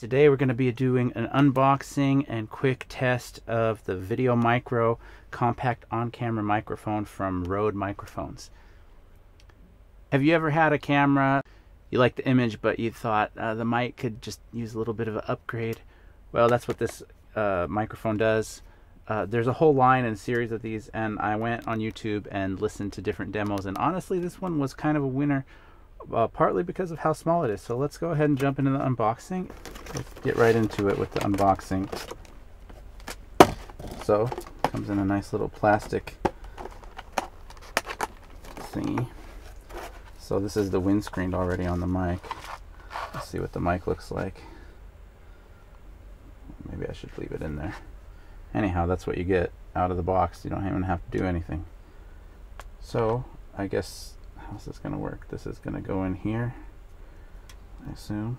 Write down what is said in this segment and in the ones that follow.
Today we're going to be doing an unboxing and quick test of the VideoMicro compact on-camera microphone from Rode Microphones. Have you ever had a camera, you like the image, but you thought the mic could just use a little bit of an upgrade? Well, that's what this microphone does. There's a whole line and series of these, and I went on YouTube and listened to different demos, and honestly this one was kind of a winner, partly because of how small it is. So let's go ahead and jump into the unboxing. Let's get right into it with the unboxing. So it comes in a nice little plastic thingy. So this is the windscreen already on the mic. Let's see what the mic looks like. Maybe I should leave it in there. Anyhow, that's what you get out of the box. You don't even have to do anything. So I guess, how's this going to work? This is going to go in here, I assume.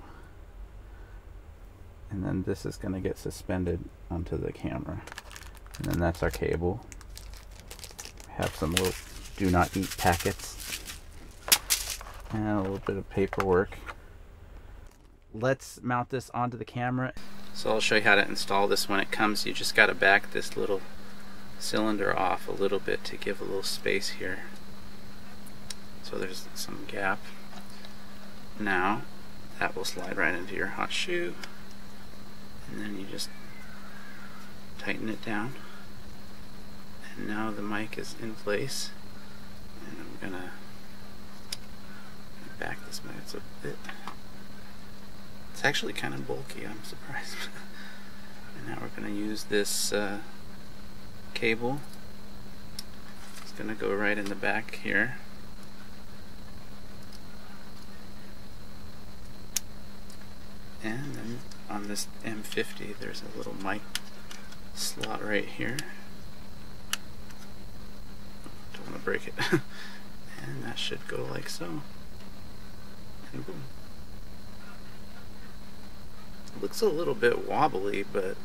And then this is going to get suspended onto the camera. And then that's our cable. We have some little do not eat packets. And a little bit of paperwork. Let's mount this onto the camera. So I'll show you how to install this when it comes. You just got to back this little cylinder off a little bit to give a little space here. So there's some gap. Now that will slide right into your hot shoe, and then you just tighten it down, and now the mic is in place. And I'm gonna back this mic a bit. It's actually kind of bulky, I'm surprised. And now we're going to use this cable. It's going to go right in the back here. And then on this M50 there's a little mic slot right here. Don't want to break it. And that should go like so. And boom. It looks a little bit wobbly, but it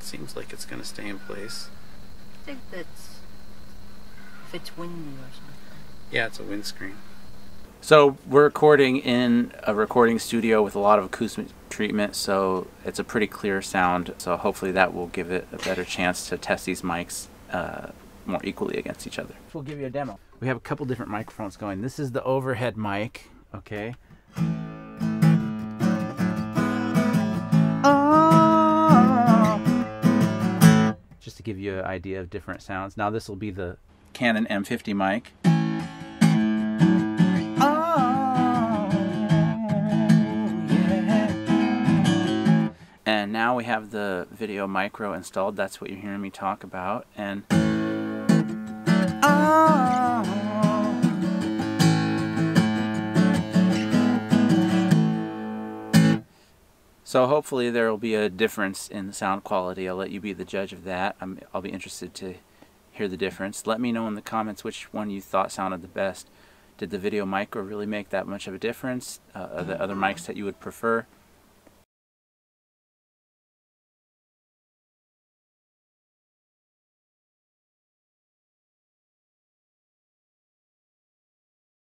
seems like it's going to stay in place. I think that's if it's windy or something. Yeah, it's a windscreen. So we're recording in a recording studio with a lot of acoustic treatment, so it's a pretty clear sound. So hopefully that will give it a better chance to test these mics more equally against each other. We'll give you a demo. We have a couple different microphones going. This is the overhead mic, okay? Just to give you an idea of different sounds. Now this will be the Canon M50 mic. And now we have the VideoMicro installed. That's what you're hearing me talk about. And so hopefully there will be a difference in the sound quality. I'll let you be the judge of that. I'll be interested to hear the difference. Let me know in the comments which one you thought sounded the best. Did the VideoMicro really make that much of a difference? Are there other mics that you would prefer?